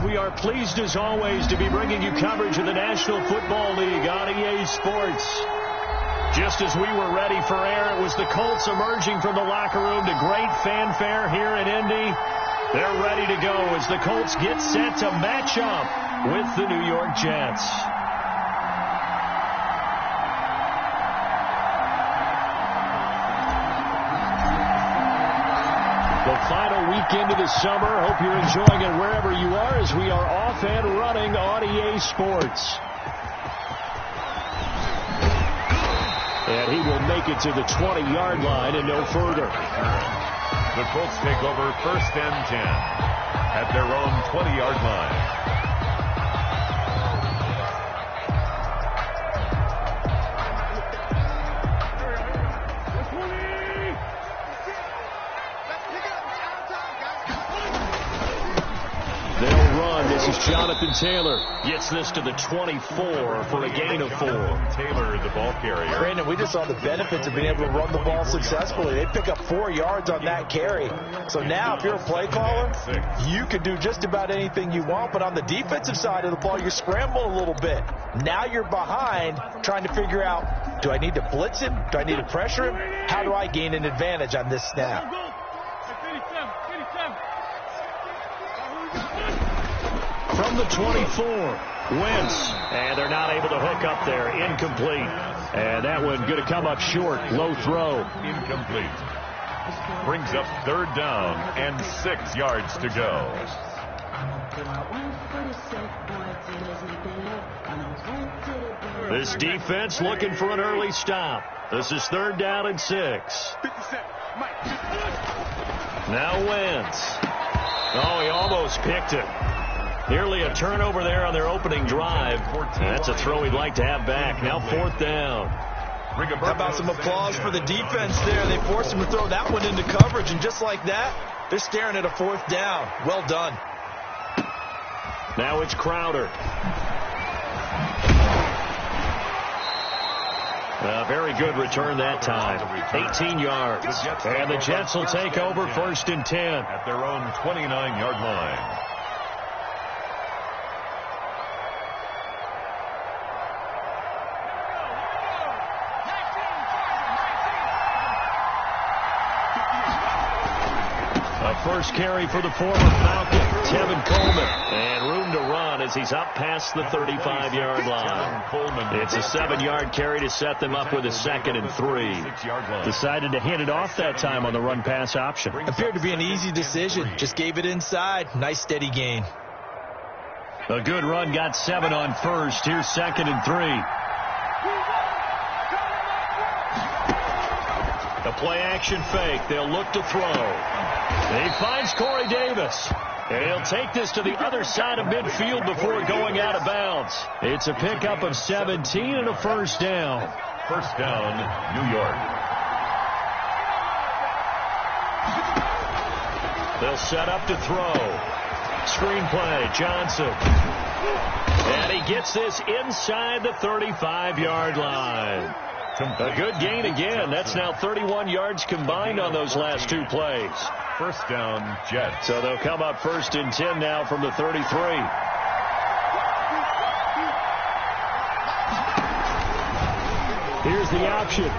We are pleased as always to be bringing you coverage of the National Football League on EA Sports. Just as we were ready for air, it was the Colts emerging from the locker room to great fanfare here in Indy. They're ready to go as the Colts get set to match up with the New York Jets. The final weekend of the summer. Hope you're enjoying it wherever you are as we are off and running on EA Sports. And he will make it to the 20-yard line and no further. The Colts take over 1st and 10 at their own 20-yard line. Jonathan Taylor gets this to the 24 for a gain of 4. Taylor, the ball carrier. Brandon, we just saw the benefits of being able to run the ball successfully. They pick up 4 yards on that carry. So now if you're a play caller, you can do just about anything you want. But on the defensive side of the ball, you scramble a little bit. Now you're behind trying to figure out, do I need to blitz him? Do I need to pressure him? How do I gain an advantage on this snap? From the 24, Wentz, and they're not able to hook up there. Incomplete. And that one going to come up short. Low throw. Incomplete. Brings up 3rd down and 6 yards to go. This defense looking for an early stop. This is 3rd down and 6. Now Wentz. Oh, he almost picked it. Nearly a turnover there on their opening drive. That's a throw he'd like to have back. Now 4th down. How about some applause for the defense there? They forced him to throw that one into coverage, and just like that, they're staring at a 4th down. Well done. Now it's Crowder. A very good return that time. 18 yards. And the Jets will take over 1st and 10. At their own 29-yard line. First carry for the former Falcon, Tevin Coleman. And room to run as he's up past the 35-yard line. It's a 7-yard carry to set them up with a 2nd and 3. Decided to hand it off that time on the run-pass option. Appeared to be an easy decision. Just gave it inside. Nice steady gain. A good run, got 7 on first. Here's 2nd and 3. The play-action fake. They'll look to throw. He finds Corey Davis. And he'll take this to the other side of midfield before going out of bounds. It's a pickup of 17 and a 1st down. 1st down, New York. They'll set up to throw. Screenplay, Johnson. And he gets this inside the 35-yard line. A good gain again. That's now 31 yards combined on those last 2 plays. 1st down, Jets. So they'll come up 1st and 10 now from the 33. Here's the option.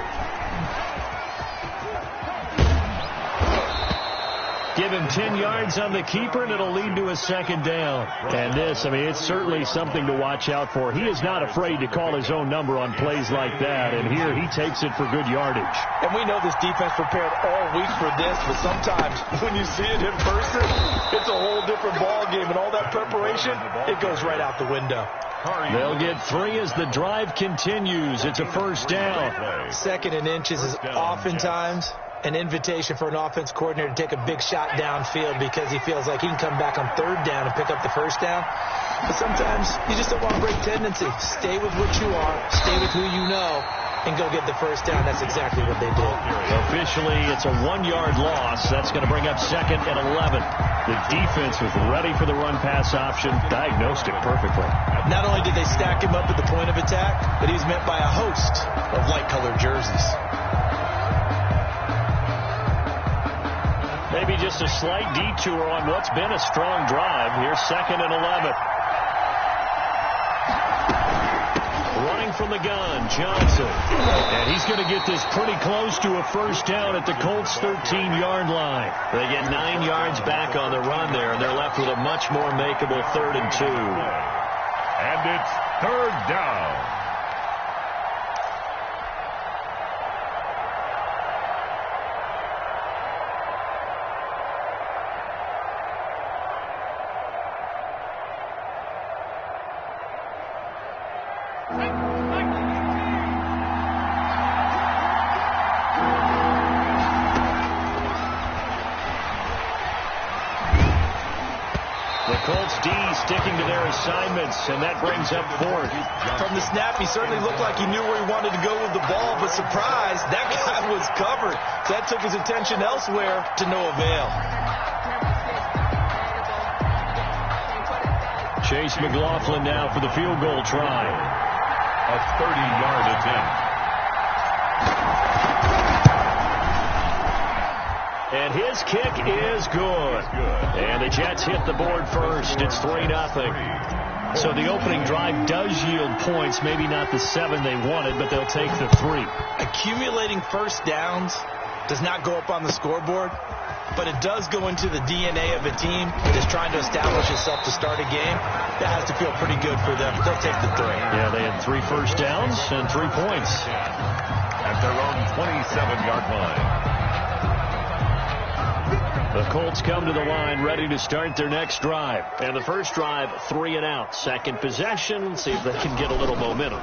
Give him 10 yards on the keeper, and it'll lead to a 2nd down. And this, I mean, it's certainly something to watch out for. He is not afraid to call his own number on plays like that, and here he takes it for good yardage. And we know this defense prepared all week for this, but sometimes when you see it in person, it's a whole different ball game, and all that preparation, it goes right out the window. They'll get 3 as the drive continues. It's a 1st down. 2nd and inches is oftentimes an invitation for an offense coordinator to take a big shot downfield because he feels like he can come back on 3rd down and pick up the 1st down. But sometimes you just don't want to break tendency. Stay with what you are, stay with who you know, and go get the 1st down. That's exactly what they did. Officially, it's a 1-yard loss. That's going to bring up 2nd and 11. The defense was ready for the run-pass option, diagnosed it perfectly. Not only did they stack him up at the point of attack, but he's met by a host of light-colored jerseys. Maybe just a slight detour on what's been a strong drive. Here's 2nd and 11. Running from the gun, Johnson. And he's going to get this pretty close to a first down at the Colts' 13-yard line. They get 9 yards back on the run there, and they're left with a much more makeable 3rd and 2. And it's 3rd down. Sticking to their assignments, and that brings up 4th. From the snap, he certainly looked like he knew where he wanted to go with the ball, but surprise, that guy was covered. So that took his attention elsewhere to no avail. Chase McLaughlin now for the field goal try. A 30-yard attempt. And his kick is good. And the Jets hit the board first. It's 3-0. So the opening drive does yield points. Maybe not the 7 they wanted, but they'll take the 3. Accumulating first downs does not go up on the scoreboard, but it does go into the DNA of a team that is trying to establish itself to start a game. That has to feel pretty good for them. They'll take the 3. Yeah, they had 3 first downs and 3 points. At their own 27-yard line. The Colts come to the line ready to start their next drive. And the first drive, 3 and out. Second possession, see if they can get a little momentum.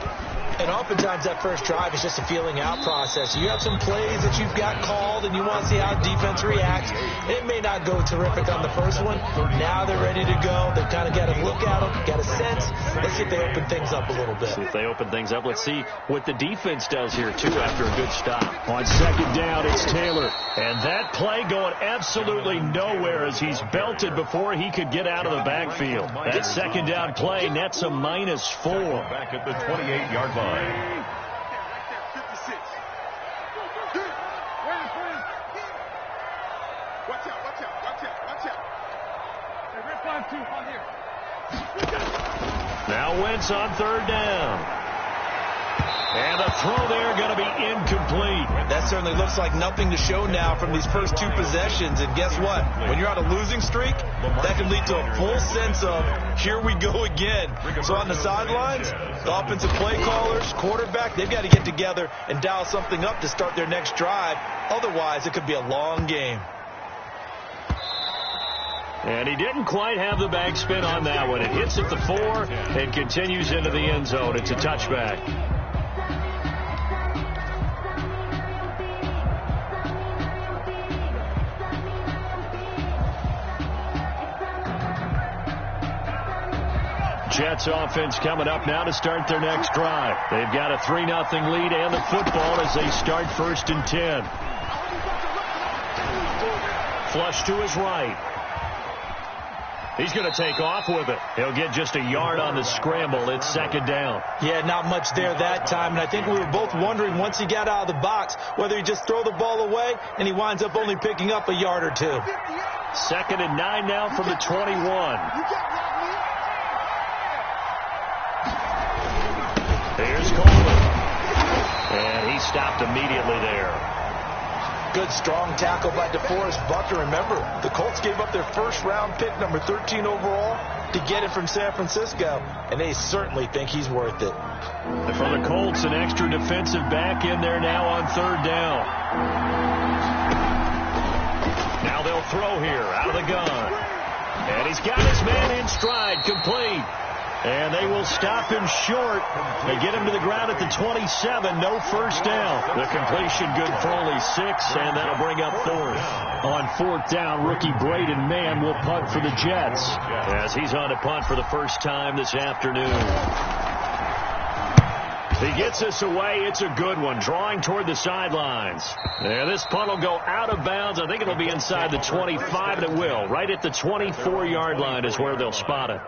And oftentimes that first drive is just a feeling out process. You have some plays that you've got called and you want to see how defense reacts. It may not go terrific on the first one. Now they're ready to go. They've kind of got a look at them, got a sense. Let's see if they open things up a little bit. See if they open things up. Let's see what the defense does here, too, after a good stop. On 2nd down, it's Taylor. And that play going absolutely nowhere as he's belted before he could get out of the backfield. That 2nd down play nets a -4. Back at the 28-yard line. Watch out. Now Wentz on 3rd down. And the throw there going to be incomplete. That certainly looks like nothing to show now from these first 2 possessions. And guess what? When you're on a losing streak, that can lead to a full sense of, here we go again. So on the sidelines, the offensive play callers, quarterback, they've got to get together and dial something up to start their next drive. Otherwise, it could be a long game. And he didn't quite have the backspin on that one. It hits at the 4 and continues into the end zone. It's a touchback. Jets offense coming up now to start their next drive. They've got a 3-0 lead and the football as they start 1st and 10. Flush to his right. He's going to take off with it. He'll get just a yard on the scramble. It's 2nd down. Yeah, not much there that time. And I think we were both wondering once he got out of the box whether he just throw the ball away and he winds up only picking up a yard or 2. 2nd and 9 now from the 21. Here's Coleman. And he stopped immediately there. Good strong tackle by DeForest Buckner. Remember, the Colts gave up their 1st-round pick, number 13 overall, to get it from San Francisco, and they certainly think he's worth it. And for the Colts, an extra defensive back in there now on 3rd down. Now they'll throw here out of the gun. And he's got his man in stride, complete. And they will stop him short. They get him to the ground at the 27. No first down. The completion good for only 6, and that'll bring up 4th. On 4th down, rookie Braden Mann will punt for the Jets as he's on to punt for the first time this afternoon. He gets us away. It's a good one. Drawing toward the sidelines. And this punt will go out of bounds. I think it'll be inside the 25, and it will. Right at the 24-yard line is where they'll spot it.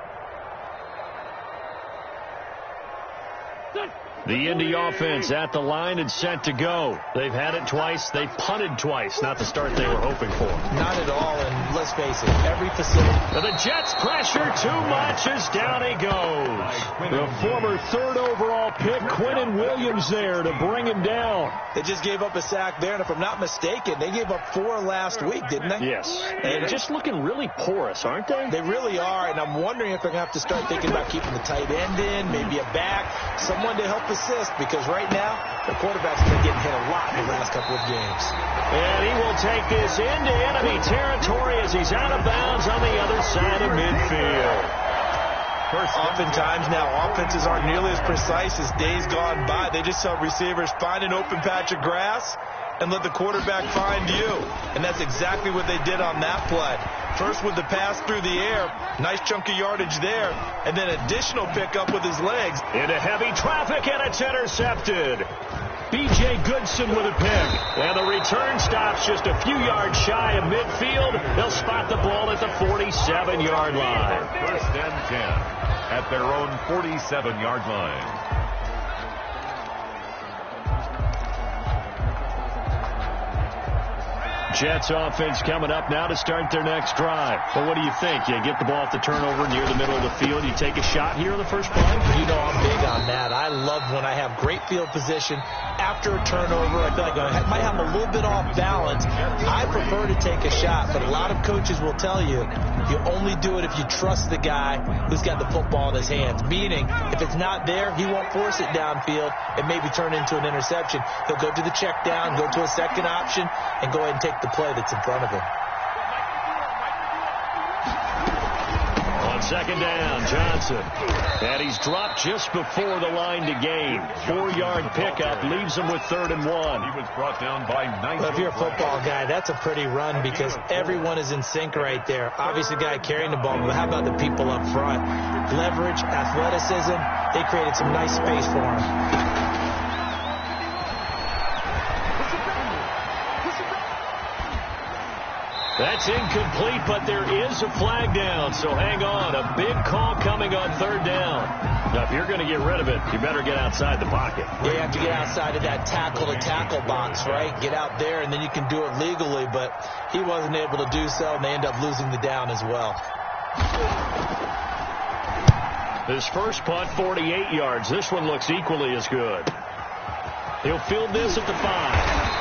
The Indy offense at the line and set to go. They've had it twice. They've punted twice. Not the start they were hoping for. Not at all, and let's face it, every facility. The Jets pressure too much as down he goes. The former 3rd overall pick, Quentin Williams, there to bring him down. They just gave up a sack there, and if I'm not mistaken, they gave up 4 last week, didn't they? Yes. And just looking really porous, aren't they? They really are, and I'm wondering if they're going to have to start thinking about keeping the tight end in, maybe a back, someone to help assist, because right now, the quarterback's been getting hit a lot in the last couple of games. And he will take this into enemy territory as he's out of bounds on the other side of midfield. Oftentimes now, offenses aren't nearly as precise as days gone by. They just have receivers find an open patch of grass and let the quarterback find you. And that's exactly what they did on that play. First with the pass through the air, nice chunk of yardage there, and then additional pickup with his legs. Into heavy traffic, and it's intercepted. B.J. Goodson with a pick. And the return stops just a few yards shy of midfield. They'll spot the ball at the 47-yard line. 1st and 10 at their own 47-yard line. Jets offense coming up now to start their next drive. Well, what do you think? You get the ball off the turnover near the middle of the field. You take a shot here on the first play? You know I'm big on that. I love when I have great field position after a turnover. I feel like I might have a little bit off balance. I prefer to take a shot, but a lot of coaches will tell you you only do it if you trust the guy who's got the football in his hands. Meaning, if it's not there, he won't force it downfield and maybe turn into an interception. He'll go to the check down, go to a second option, and go ahead and take the play that's in front of him. On second down, Johnson. And he's dropped just before the line to gain. 4-yard pickup leaves him with 3rd and 1. He was brought down by 9. Well, if you're a football guy, that's a pretty run because everyone is in sync right there. Obviously, the guy carrying the ball, but how about the people up front? Leverage, athleticism, they created some nice space for him. That's incomplete, but there is a flag down, so hang on. A big call coming on 3rd down. Now, if you're going to get rid of it, you better get outside the pocket. Yeah, you have to get outside of that tackle-to-tackle box, right? Get out there, and then you can do it legally, but he wasn't able to do so, and they end up losing the down as well. His first punt, 48 yards. This one looks equally as good. He'll field this at the 5.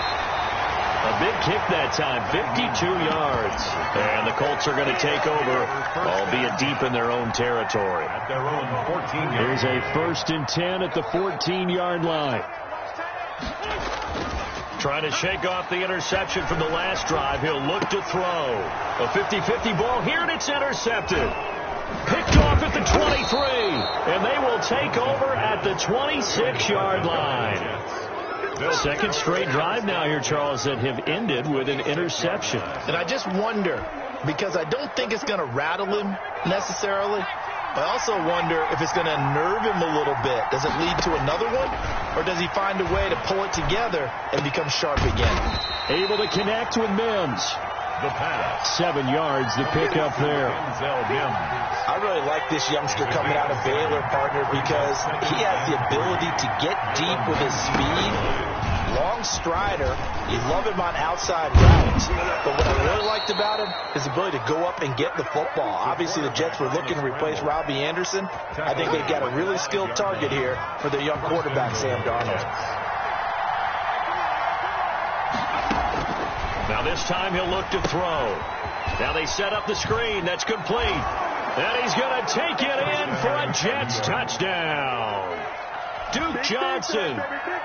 A big kick that time, 52 yards. And the Colts are going to take over, albeit deep in their own territory. At their own 14-yard. Here's a 1st and 10 at the 14-yard line. Trying to shake off the interception from the last drive. He'll look to throw. A 50-50 ball here, and it's intercepted. Picked off at the 23. And they will take over at the 26-yard line. Second straight drive now here, Charles, that have ended with an interception. And I just wonder, because I don't think it's going to rattle him necessarily, I also wonder if it's going to unnerve him a little bit. Does it lead to another one, or does he find a way to pull it together and become sharp again? Able to connect with Mims. The pass. 7 yards, the pickup there. I really like this youngster coming out of Baylor, partner, because he has the ability to get deep with his speed. Long strider. You love him on outside routes. But what I really liked about him is the ability to go up and get the football. Obviously, the Jets were looking to replace Robbie Anderson. I think they've got a really skilled target here for their young quarterback, Sam Darnold. Now this time he'll look to throw. Now they set up the screen. That's complete. And he's going to take it in for a Jets touchdown. Duke Johnson,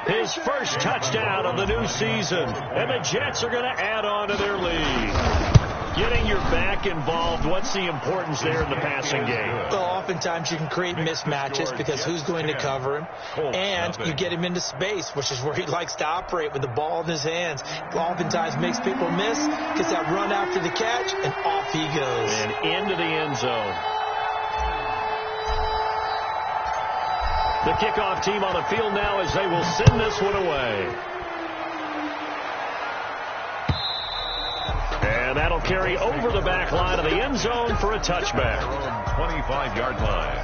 his first touchdown of the new season. And the Jets are going to add on to their lead. Getting your back involved, what's the importance there in the passing game? Well, oftentimes you can create mismatches because who's going to cover him? And you get him into space, which is where he likes to operate with the ball in his hands. Oftentimes makes people miss, gets that run after the catch, and off he goes. And into the end zone. The kickoff team on the field now as they will send this one away. And that'll carry over the back line of the end zone for a touchback. 25-yard line.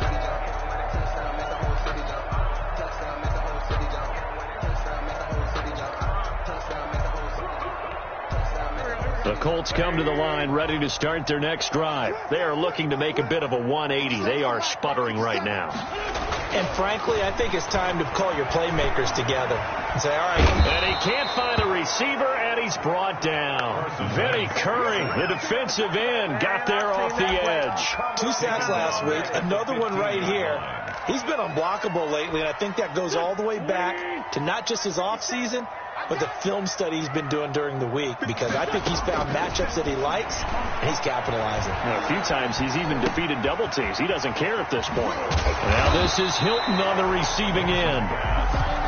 The Colts come to the line ready to start their next drive. They are looking to make a bit of a 180. They are sputtering right now. And frankly, I think it's time to call your playmakers together and say, all right. And he can't find a receiver, and he's brought down. Vinny Curry, the defensive end, got there off the edge. 2 sacks last week, another one right here. He's been unblockable lately, and I think that goes all the way back to not just his offseason, but the film study he's been doing during the week, because I think he's found matchups that he likes, and he's capitalizing. A few times he's even defeated double teams. He doesn't care at this point. Now this is Hilton on the receiving end.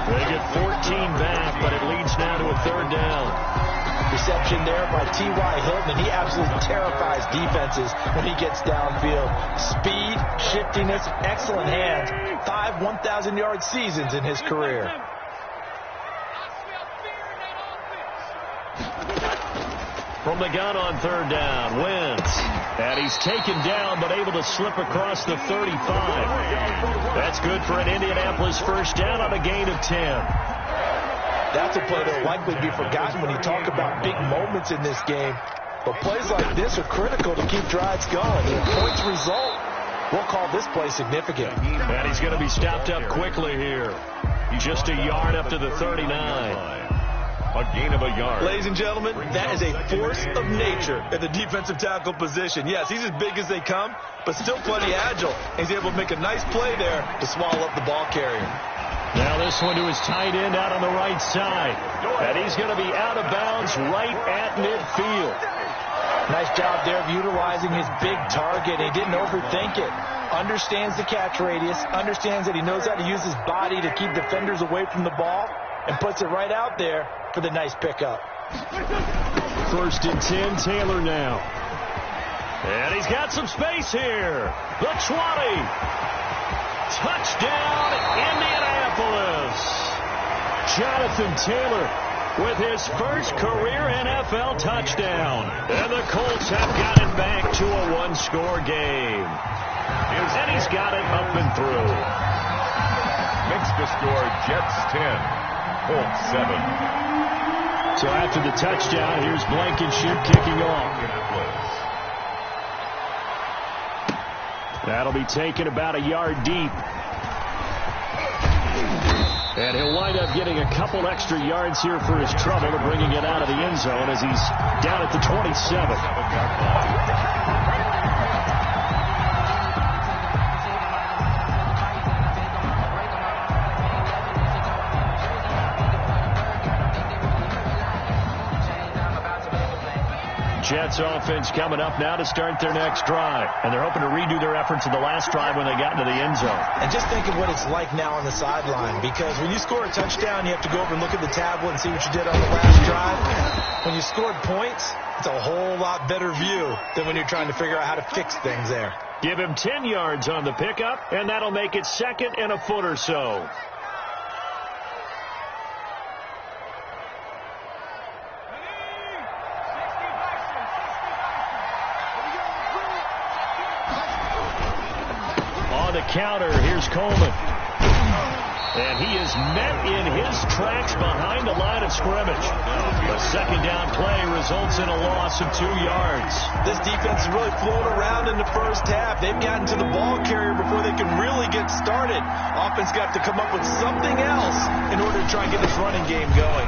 They get 14 back, but it leads now to a 3rd down. Reception there by T.Y. Hilton, and he absolutely terrifies defenses when he gets downfield. Speed, shiftiness, excellent hands. 5 1,000-yard seasons in his career. From the gun on 3rd down, Wentz. And he's taken down, but able to slip across the 35. That's good for an Indianapolis 1st down on a gain of 10. That's a play that will likely be forgotten when you talk about big moments in this game. But plays like this are critical to keep drives going. If points result, we'll call this play significant. And he's going to be stopped up quickly here. Just a yard up to the 39. A gain of a yard. Ladies and gentlemen, that is a force of nature at the defensive tackle position. Yes, he's as big as they come, but still plenty agile. He's able to make a nice play there to swallow up the ball carrier. Now this one to his tight end out on the right side. And he's going to be out of bounds right at midfield. Nice job there of utilizing his big target. He didn't overthink it. Understands the catch radius. Understands that he knows how to use his body to keep defenders away from the ball. And puts it right out there for the nice pickup. 1st and 10, Taylor now. And he's got some space here. The 20. Touchdown, Indianapolis. Jonathan Taylor with his first career NFL touchdown. And the Colts have got it back to a 1-score game. And he's got it up and through. Makes the score Jets 10. Colts 7. So after the touchdown, here's Blankenship kicking off. That'll be taken about a yard deep. And he'll wind up getting a couple extra yards here for his trouble and bringing it out of the end zone as he's down at the 27. Jets offense coming up now to start their next drive. And they're hoping to redo their efforts in the last drive when they got into the end zone. And just think of what it's like now on the sideline, because when you score a touchdown, you have to go over and look at the tablet and see what you did on the last drive. When you scored points, it's a whole lot better view than when you're trying to figure out how to fix things there. Give him 10 yards on the pickup, and that'll make it 2nd and a foot or so. Counter, here's Coleman. And he is met in his tracks behind the line of scrimmage. A 2nd down play results in a loss of 2 yards. This defense is really flown around in the first half. They've gotten to the ball carrier before they can really get started. Offense got to come up with something else in order to try and get this running game going.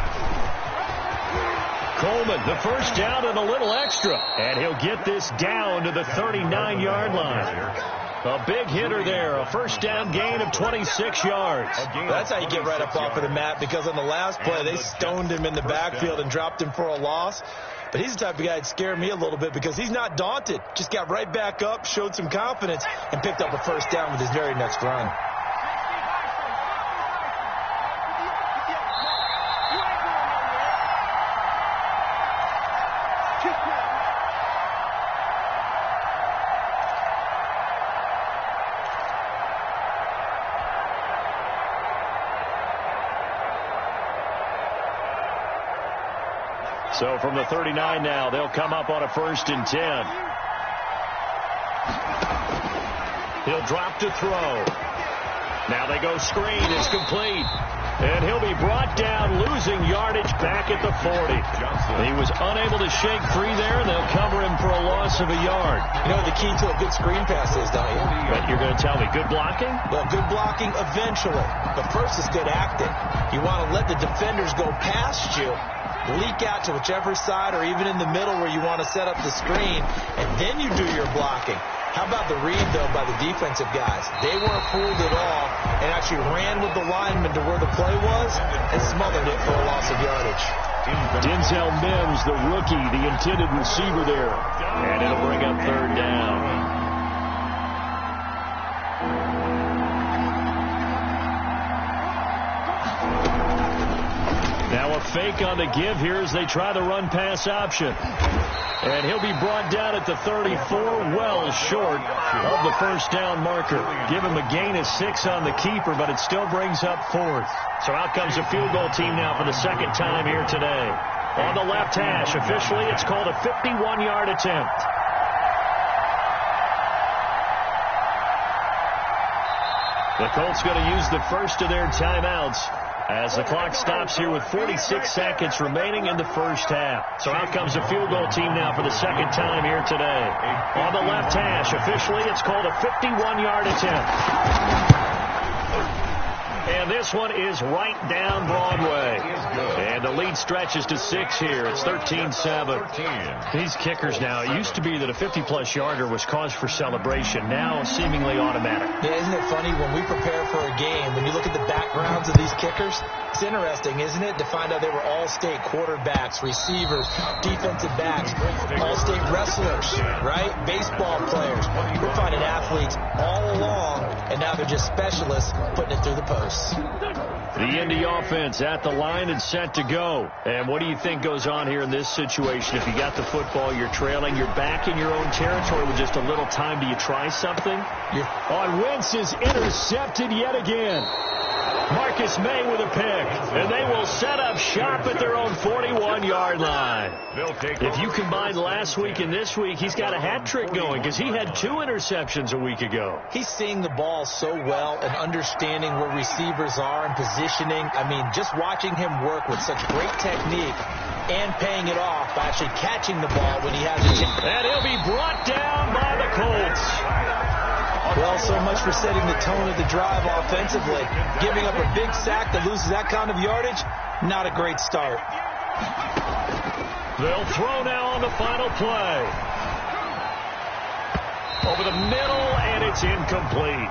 Coleman, the 1st down and a little extra. And he'll get this down to the 39-yard line. A big hitter there, a 1st down gain of 26 yards. That's how you get right up off of the mat, because on the last play, they stoned him in the backfield and dropped him for a loss. But he's the type of guy that scared me a little bit because he's not daunted. Just got right back up, showed some confidence, and picked up a 1st down with his very next run. So from the 39 now, they'll come up on a 1st and 10. He'll drop to throw. Now they go screen. It's complete. And he'll be brought down, losing yardage back at the 40. He was unable to shake free there, and they'll cover him for a loss of a yard. You know what the key to a good screen pass is, don't you? But you're going to tell me good blocking? Well, good blocking eventually. But first is good acting. You want to let the defenders go past you, leak out to whichever side or even in the middle where you want to set up the screen, and then you do your blocking. How about the read, though, by the defensive guys? They weren't fooled at all and actually ran with the lineman to where the play was and smothered it for a loss of yardage. Denzel Mims, the rookie, the intended receiver there. And it'll bring up third down. Now a fake on the give here as they try the run-pass option. And he'll be brought down at the 34, well short of the first down marker. Give him a gain of 6 on the keeper, but it still brings up fourth. So out comes a field goal team now for the second time here today. On the left hash, officially it's called a 51-yard attempt. The Colts going to use the first of their timeouts as the clock stops here with 46 seconds remaining in the first half. So out comes a field goal team now for the second time here today. On the left hash, officially it's called a 51-yard attempt. And this one is right down Broadway. And the lead stretches to 6 here. It's 13-7. These kickers now, it used to be that a 50-plus yarder was cause for celebration. Now seemingly automatic. Yeah, isn't it funny when we prepare for a game, when you look at the backgrounds of these kickers, it's interesting, isn't it, to find out they were all-state quarterbacks, receivers, defensive backs, all-state wrestlers, right? Baseball players. We're finding athletes all along, and now they're just specialists putting it through the posts. The Indy offense at the line and set to go. And what do you think goes on here in this situation? If you got the football, you're trailing, you're back in your own territory with just a little time. Do you try something? Wentz is intercepted yet again. Marcus May with a pick, and they will set up shop at their own 41-yard line. If you combine last week and this week, he's got a hat trick going because he had 2 interceptions a week ago. He's seeing the ball so well and understanding where receivers are and positioning. I mean, just watching him work with such great technique and paying it off by actually catching the ball when he has a chance. And he'll be brought down by the Colts. Well, so much for setting the tone of the drive offensively. Giving up a big sack that loses that kind of yardage, not a great start. They'll throw now on the final play. Over the middle, and it's incomplete.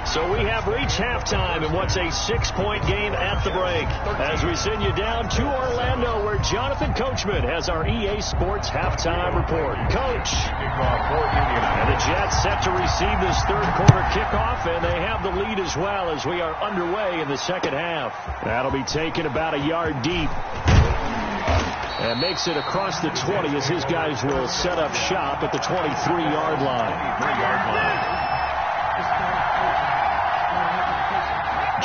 So we have reached halftime in what's a 6-point game at the break. As we send you down to Orlando, where Jonathan Coachman has our EA Sports halftime report. Coach. And the Jets set to receive this third-quarter kickoff, and they have the lead as well as we are underway in the second half. That'll be taken about a yard deep. And makes it across the 20 as his guys will set up shop at the 23-yard line.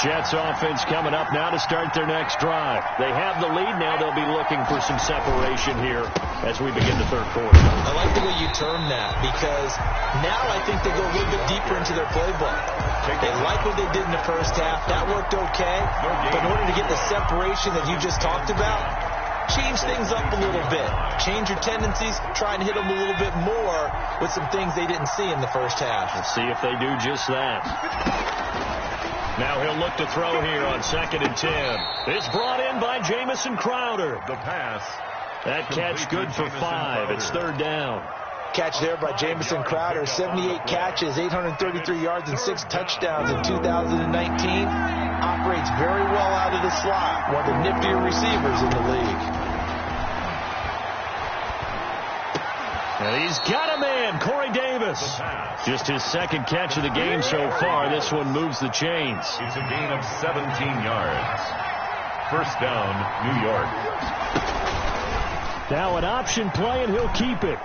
Jets offense coming up now to start their next drive. They have the lead now. They'll be looking for some separation here as we begin the third quarter. I like the way you term that because now I think they go a little bit deeper into their playbook. They like what they did in the first half. That worked okay. But in order to get the separation that you just talked about, change things up a little bit. Change your tendencies. Try and hit them a little bit more with some things they didn't see in the first half. Let's see if they do just that. Now he'll look to throw here on 2nd and 10. It's brought in by Jamison Crowder. The pass. That catch good for 5. It's third down. Catch there by Jamison Crowder. 78 catches, 833 yards, and 6 touchdowns in 2019. Operates very well out of the slot. One of the niftier receivers in the league. And he's got a man, Corey Davis. Just his second catch of the game so far. This one moves the chains. It's a gain of 17 yards. First down, New York. Now an option play, and he'll keep it.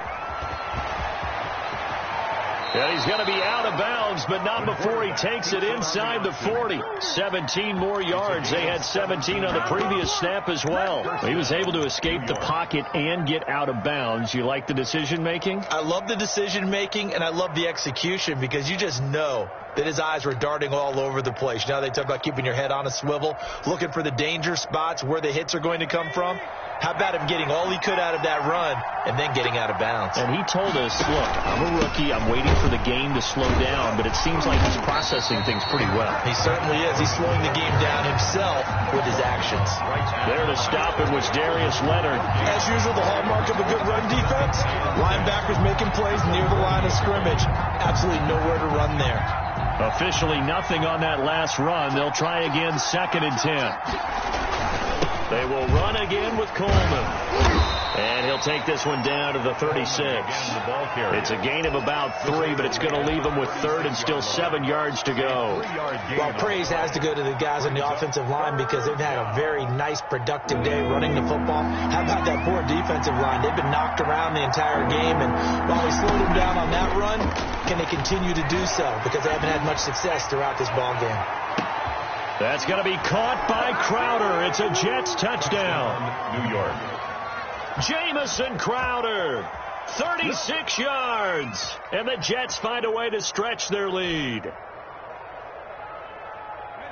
And he's going to be out of bounds, but not before he takes it inside the 40. 17 more yards. They had 17 on the previous snap as well. He was able to escape the pocket and get out of bounds. You like the decision-making? I love the decision-making, and I love the execution because you just know that his eyes were darting all over the place. You know, they talk about keeping your head on a swivel, looking for the danger spots where the hits are going to come from. How about him getting all he could out of that run and then getting out of bounds? And he told us, look, I'm a rookie. I'm waiting for the game to slow down, but it seems like he's processing things pretty well. He certainly is. He's slowing the game down himself with his actions. There to stop it was Darius Leonard. As usual, the hallmark of a good run defense, linebackers making plays near the line of scrimmage. Absolutely nowhere to run there. Officially nothing on that last run. They'll try again, 2nd and 10. They will run again with Coleman. And he'll take this one down to the 36. It's a gain of about 3, but it's going to leave him with 3rd and still 7 yards to go. Well, praise has to go to the guys on the offensive line because they've had a very nice, productive day running the football. How about that poor defensive line? They've been knocked around the entire game, and while we slowed them down on that run, can they continue to do so? Because they haven't had much success throughout this ball game. That's going to be caught by Crowder. It's a Jets touchdown. New York. Jamison Crowder, 36 yards. And the Jets find a way to stretch their lead.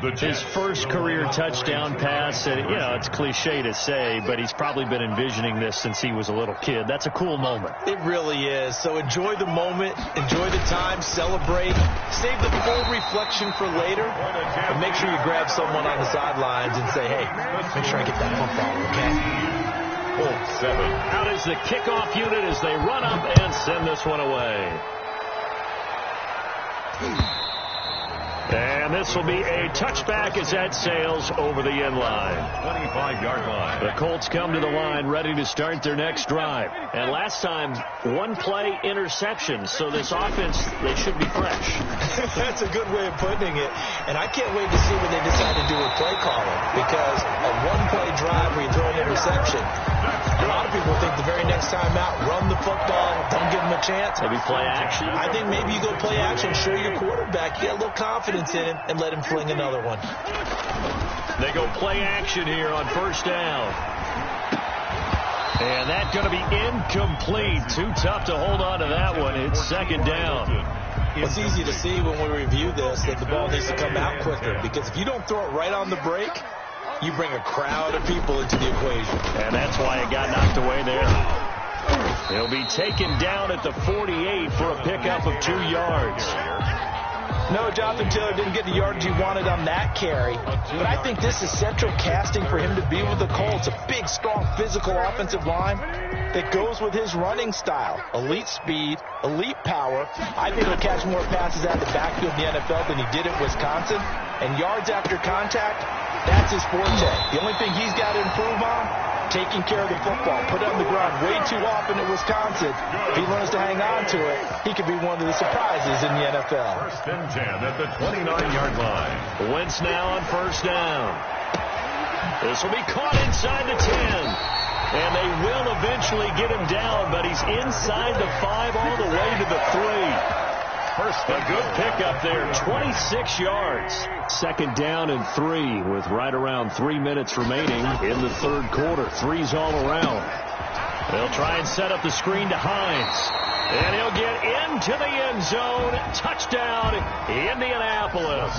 His first career touchdown pass, and, you know, it's cliche to say, but he's probably been envisioning this since he was a little kid. That's a cool moment. It really is. So enjoy the moment, enjoy the time, celebrate, save the full reflection for later, and make sure you grab someone on the sidelines and say, hey, make sure I get that football, okay? Colts 7. Out is the kickoff unit as they run up and send this one away. And this will be a touchback as that sails over the end line. 25-yard line. The Colts come to the line ready to start their next drive. And last time, 1-play interception. So this offense, they should be fresh. That's a good way of putting it. And I can't wait to see what they decide to do with play calling. Because a 1-play drive where you throw an interception, a lot of people think the very next time out, run the football, don't give them a chance. Maybe play action? I think maybe you go play action, show your quarterback, you get a little confidence in him, and let him fling another one. They go play action here on 1st down. And that's going to be incomplete. Too tough to hold on to that one. It's 2nd down. It's easy to see when we review this that the ball needs to come out quicker, because if you don't throw it right on the break, you bring a crowd of people into the equation. And that's why it got knocked away there. He'll be taken down at the 48 for a pickup of 2 yards. No, Jonathan Taylor didn't get the yardage he wanted on that carry, but I think this is central casting for him to be with the Colts. A big, strong, physical offensive line that goes with his running style. Elite speed, elite power. I think he'll catch more passes out of the backfield in the NFL than he did at Wisconsin. And yards after contact, that's his forte. The only thing he's got to improve on, taking care of the football. Put it on the ground way too often at Wisconsin. If he learns to hang on to it, he could be one of the surprises in the NFL. 1st and 10 at the 29-yard line. Wentz now on 1st down. This will be caught inside the 10. And they will eventually get him down, but he's inside the 5 all the way to the 3. A good pickup there, 26 yards. 2nd down and 3 with right around 3 minutes remaining in the 3rd quarter. 3's all around. They'll try and set up the screen to Hines. And he'll get into the end zone. Touchdown, Indianapolis.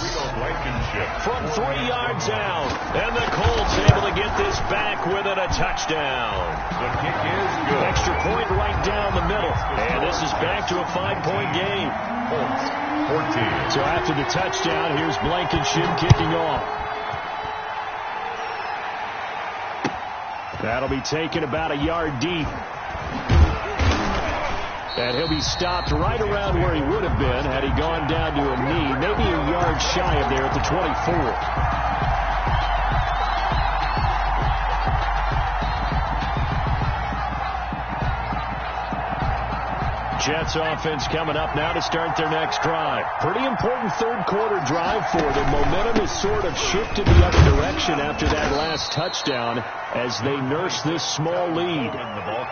From 3 yards out. And the Colts able to get this back with it, a touchdown. The kick is good. Extra point right down the middle. And this is back to a 5-point game. Colts 14. So after the touchdown, here's Blankenship kicking off. That'll be taken about a yard deep. And he'll be stopped right around where he would have been had he gone down to a knee, maybe a yard shy of there at the 24. Jets offense coming up now to start their next drive. Pretty important 3rd quarter drive for them. Momentum has sort of shifted the other direction after that last touchdown as they nurse this small lead.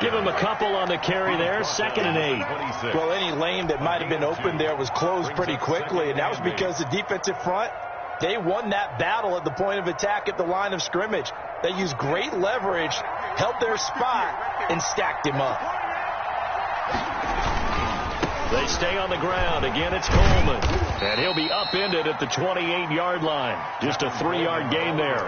Give them a couple on the carry there. 2nd and 8. Well, any lane that might have been open there was closed pretty quickly, and that was because the defensive front, they won that battle at the point of attack at the line of scrimmage. They used great leverage, held their spot, and stacked him up. They stay on the ground. Again, it's Coleman. And he'll be upended at the 28-yard line. Just a 3-yard gain there.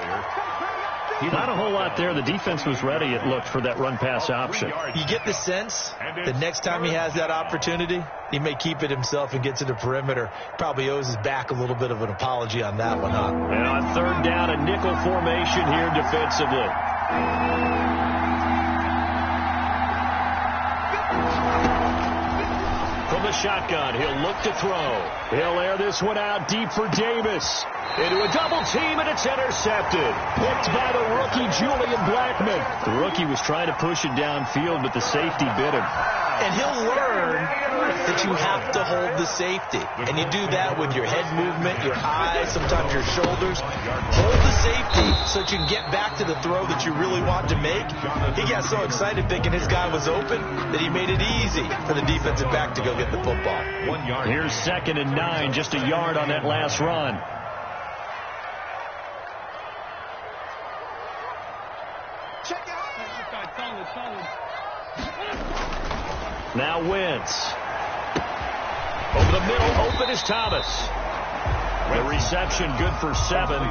Not a whole lot there. The defense was ready, it looked, for that run-pass option. You get the sense that next time he has that opportunity, he may keep it himself and get to the perimeter. Probably owes his back a little bit of an apology on that one, huh? And on third down, a nickel formation here defensively. From the shotgun, he'll look to throw. He'll air this one out deep for Davis. Into a double team, and it's intercepted. Picked by the rookie, Julian Blackman. The rookie was trying to push it downfield, but the safety bit him. And he'll learn that you have to hold the safety. And you do that with your head movement, your eyes, sometimes your shoulders. Hold the safety so that you can get back to the throw that you really want to make. He got so excited thinking his guy was open that he made it easy for the defensive back to go get the football. 1 yard. Here's 2nd and 9, just a yard on that last run. Now Wentz. Over the middle, open is Thomas. The reception good for 7.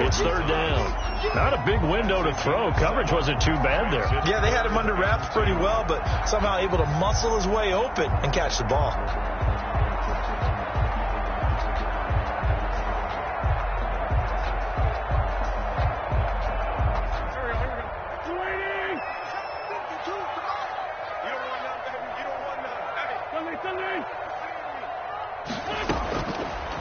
It's 3rd down. Not a big window to throw. Coverage wasn't too bad there. Yeah, they had him under wraps pretty well, but somehow able to muscle his way open and catch the ball.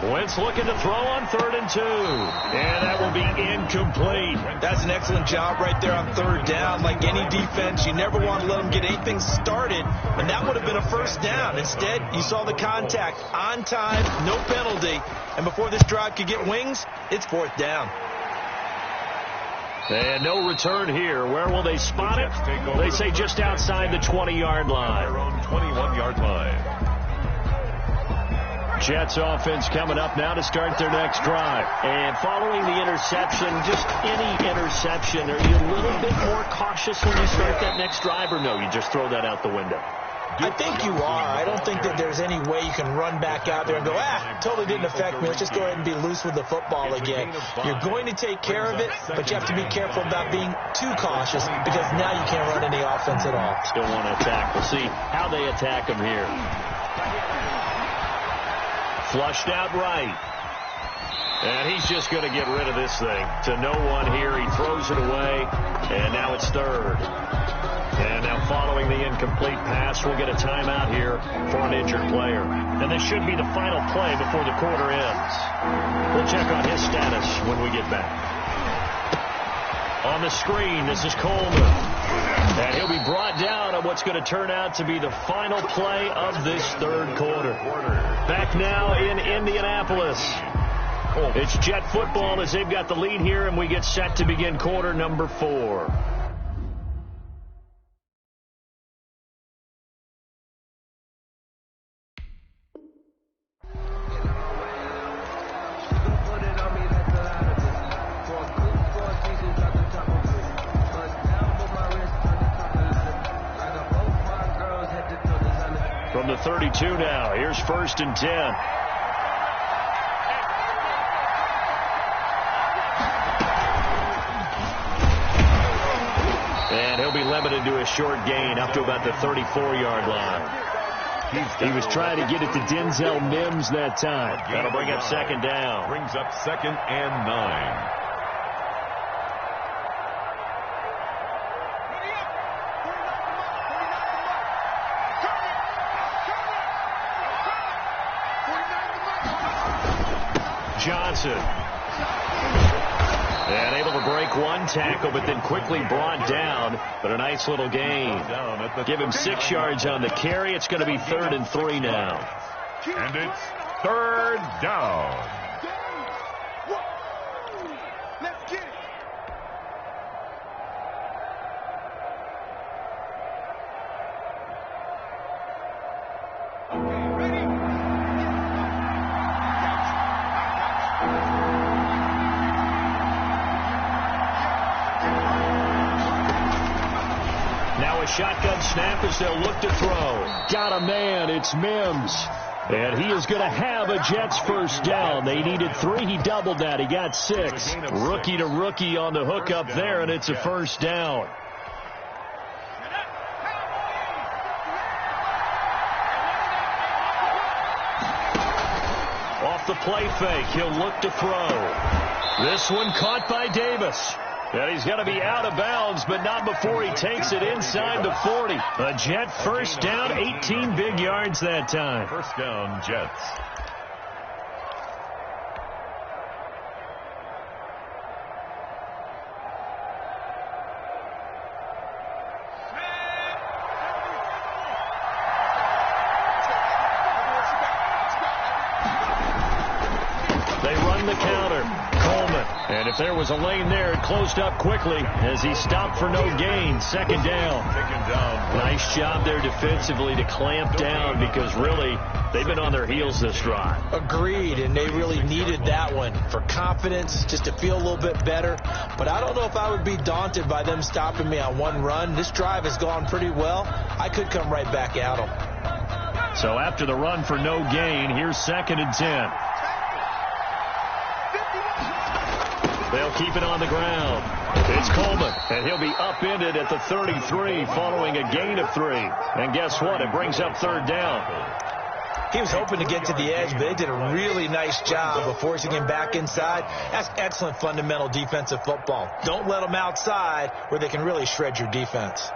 Wentz looking to throw on 3rd and 2. And that will be incomplete. That's an excellent job right there on 3rd down. Like any defense, you never want to let them get anything started. And that would have been a 1st down. Instead, you saw the contact on time, no penalty. And before this drive could get wings, it's 4th down. And no return here. Where will they spot it? They say just outside the 20-yard line. Their own 21-yard line. Jets offense coming up now to start their next drive. And following the interception, just any interception, are you a little bit more cautious when you start that next drive, or no, you just throw that out the window? I think you are. I don't think that there's any way you can run back out there and go, totally didn't affect me. Let's just go ahead and be loose with the football again. You're going to take care of it, but you have to be careful about being too cautious because now you can't run any offense at all. Still want to attack. We'll see how they attack them here. Flushed out right. And he's just going to get rid of this thing. To no one here. He throws it away. And now it's 3rd. And now following the incomplete pass, we'll get a timeout here for an injured player. And this should be the final play before the quarter ends. We'll check on his status when we get back. On the screen, this is Coleman. And he'll be brought down on what's going to turn out to be the final play of this 3rd quarter. Back now in Indianapolis. It's Jet football as they've got the lead here, and we get set to begin quarter number 4. From the 32 now, here's 1st and 10. And he'll be limited to a short gain up to about the 34-yard line. He was trying to get it to Denzel Mims that time. That'll bring up 2nd down. Brings up 2nd and 9. Johnson. And able to break one tackle, but then quickly brought down. But a nice little gain. Give him 6 yards on the carry. It's going to be 3rd and 3 now. And it's 3rd down. Shotgun snap as they'll look to throw. got a man. It's Mims. And he is going to have a Jets first down. They needed 3. He doubled that. He got 6. Rookie to rookie on the hook up there, and it's a first down. Off the play fake, he'll look to throw. This one caught by Davis. And he's going to be out of bounds, but not before he takes it inside the 40. A Jet first down, 18 big yards that time. First down, Jets. They run the counter. Coleman. And if there was a lane there, it closed up quickly as he stopped for no gain. Second down. Nice job there defensively to clamp down because really they've been on their heels this drive. Agreed, and they really needed that one for confidence, just to feel a little bit better. But I don't know if I would be daunted by them stopping me on one run. This drive has gone pretty well. I could come right back at them. So after the run for no gain, here's 2nd and 10. They'll keep it on the ground. It's Coleman, and he'll be upended at the 33 following a gain of 3. And guess what? It brings up 3rd down. He was hoping to get to the edge, but they did a really nice job of forcing him back inside. That's excellent fundamental defensive football. Don't let them outside where they can really shred your defense.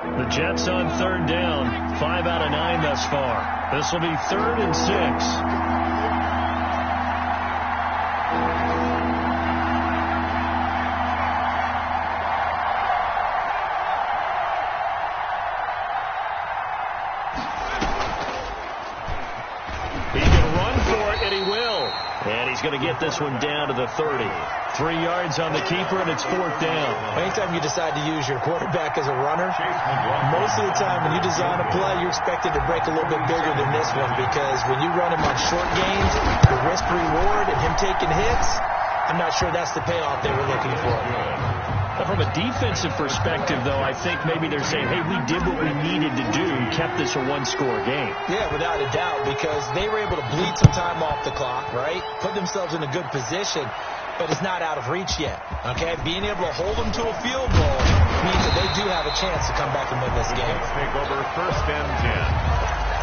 The Jets on 3rd down, 5 out of 9 thus far. This will be 3rd and 6. He can run for it, and he will. And he's going to get this one down to the 30. 3 yards on the keeper, and it's 4th down. Anytime you decide to use your quarterback as a runner, most of the time when you design a play, you're expected to break a little bit bigger than this one, because when you run him on short gains, the risk-reward and him taking hits, I'm not sure that's the payoff they were looking for. From a defensive perspective, though, I think maybe they're saying, hey, we did what we needed to do and kept this a one-score game. Yeah, without a doubt, because they were able to bleed some time off the clock, right? Put themselves in a good position, but it's not out of reach yet, okay? Being able to hold them to a field goal means that they do have a chance to come back and win this game. Take over 1st and 10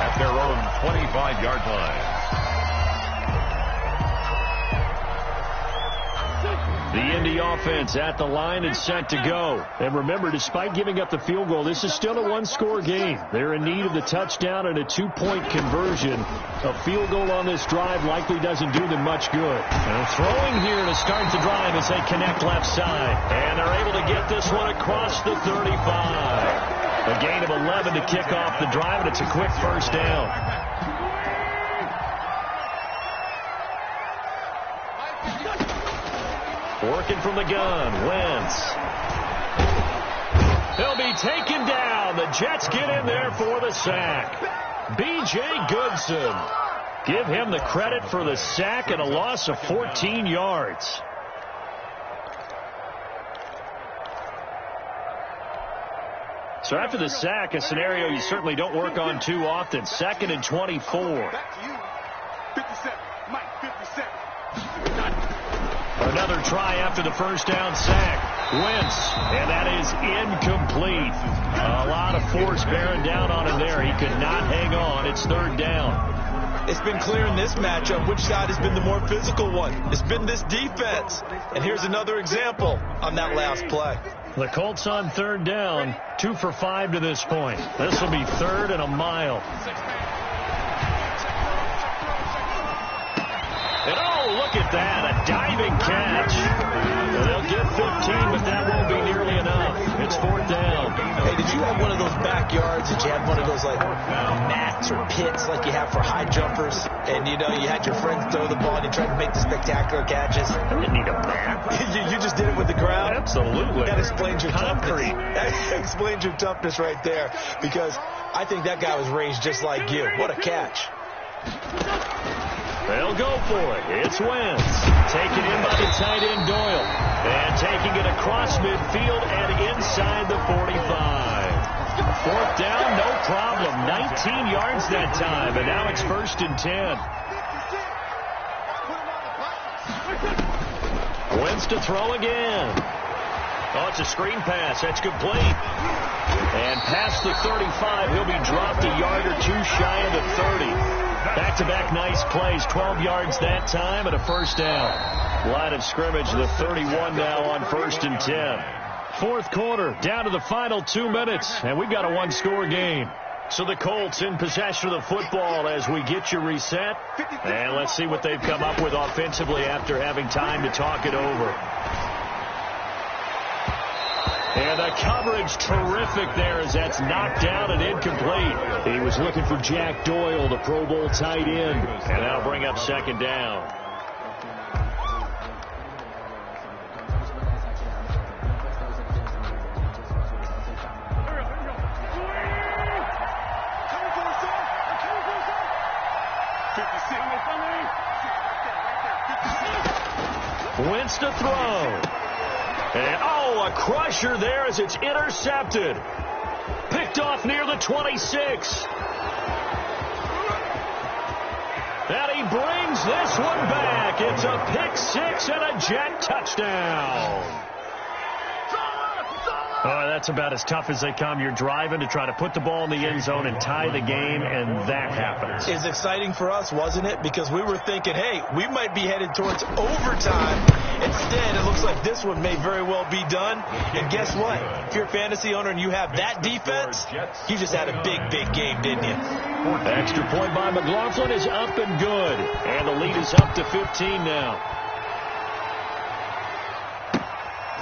at their own 25-yard line. The Indy offense at the line and set to go. And remember, despite giving up the field goal, this is still a one-score game. They're in need of the touchdown and a 2-point conversion. A field goal on this drive likely doesn't do them much good. And throwing here to start the drive as they connect left side. And they're able to get this one across the 35. A gain of 11 to kick off the drive, and it's a quick first down. Working from the gun, Wentz. He'll be taken down. The Jets get in there for the sack. B.J. Goodson. Give him the credit for the sack and a loss of 14 yards. So after the sack, a scenario you certainly don't work on too often. 2nd and 24. Another try after the first down sack. Wentz, and that is incomplete. A lot of force bearing down on him there. He could not hang on. It's 3rd down. It's been clear in this matchup which side has been the more physical one. It's been this defense. And here's another example on that last play. The Colts on 3rd down, 2 for 5 to this point. This will be 3rd and a mile. And oh, look at that, a diving catch. They'll get 15, but that won't be nearly enough. It's 4th down. Hey, did you have one of those backyards that you had one of those like mats or pits like you have for high jumpers? And you know, you had your friends throw the ball and you tried to make the spectacular catches? I didn't need a mat. you just did it with the ground? Absolutely. That explains your concrete. That explains your toughness right there, because I think that guy was raised just like you. What a catch. They'll go for it. It's Wentz. Taken in by the tight end Doyle. And taking it across midfield and inside the 45. Fourth down, no problem. 19 yards that time, and now it's 1st and 10. Wentz to throw again. Oh, it's a screen pass. That's complete. And past the 35, he'll be dropped a yard or two shy of the 30. Back-to-back nice plays. 12 yards that time and a first down. Line of scrimmage, the 31 now on 1st and 10. Fourth quarter, down to the final 2 minutes, and we've got a one-score game. So the Colts in possession of the football as we get you reset. And let's see what they've come up with offensively after having time to talk it over. And the coverage terrific there as that's knocked down and incomplete. He was looking for Jack Doyle, the Pro Bowl tight end. And that'll bring up 2nd down. Wentz to throw. And, a crusher there as it's intercepted. Picked off near the 26. And he brings this one back. It's a pick six and a Jet touchdown. Oh, that's about as tough as they come. You're driving to try to put the ball in the end zone and tie the game, and that happens. It's exciting for us, wasn't it? Because we were thinking, hey, we might be headed towards overtime. Instead, it looks like this one may very well be done. And guess what? If you're a fantasy owner and you have that defense, you just had a big, big game, didn't you? Extra point by McLaughlin is up and good. And the lead is up to 15 now.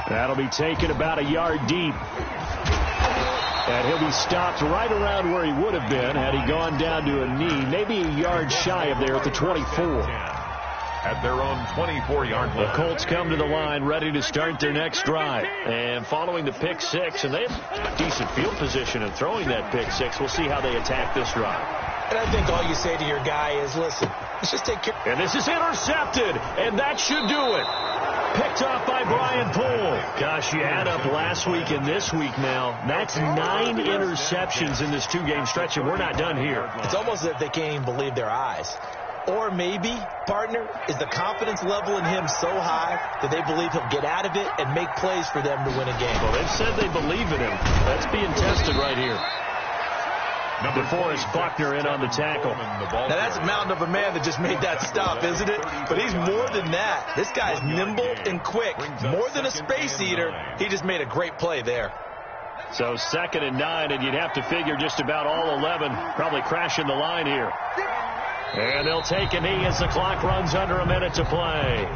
That'll be taken about a yard deep. And he'll be stopped right around where he would have been had he gone down to a knee, maybe a yard shy of there at the 24. At their own 24-yard line. The Colts come to the line ready to start their next drive. And following the pick six, and they have decent field position in throwing that pick six. We'll see how they attack this drive. And I think all you say to your guy is, listen, let's just take care. And this is intercepted, and that should do it. Picked off by Brian Poole. Gosh, you add up last week and this week now. That's 9 interceptions in this two-game stretch, and we're not done here. It's almost as if they can't even believe their eyes. Or maybe, partner, is the confidence level in him so high that they believe he'll get out of it and make plays for them to win a game. Well, they've said they believe in him. That's being tested right here. DeForest Buckner in on the tackle. Now, that's a mountain of a man that just made that stop, isn't it? But he's more than that. This guy's nimble and quick. More than a space eater. He just made a great play there. So 2nd and 9, and you'd have to figure just about all 11 probably crashing the line here. And they'll take a knee as the clock runs under a minute to play.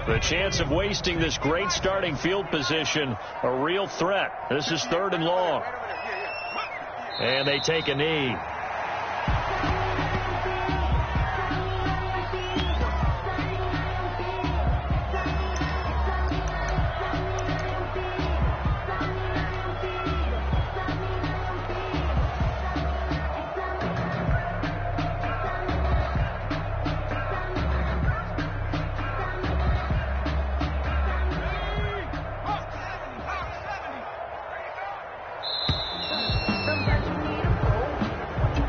The chance of wasting this great starting field position, a real threat. This is 3rd and long. And they take a knee.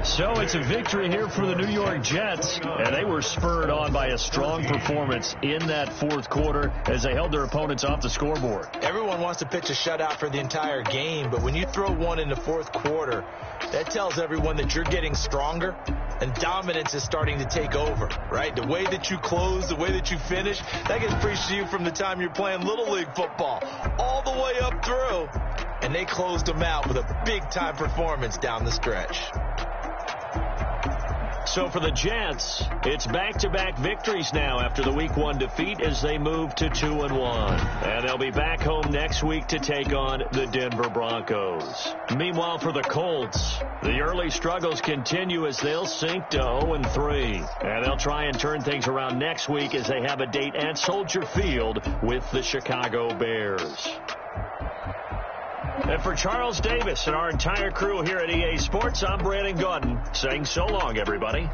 So it's a victory here for the New York Jets, and they were spurred on by a strong performance in that 4th quarter as they held their opponents off the scoreboard. Everyone wants to pitch a shutout for the entire game, but when you throw one in the 4th quarter, that tells everyone that you're getting stronger and dominance is starting to take over, right? The way that you close, the way that you finish, that gets preached to you from the time you're playing Little League football all the way up through, and they closed them out with a big-time performance down the stretch. So for the Jets, it's back-to-back victories now after the Week 1 defeat as they move to 2-1. And they'll be back home next week to take on the Denver Broncos. Meanwhile, for the Colts, the early struggles continue as they'll sink to 0-3. And they'll try and turn things around next week as they have a date at Soldier Field with the Chicago Bears. And for Charles Davis and our entire crew here at EA Sports, I'm Brandon Gaudin saying so long, everybody.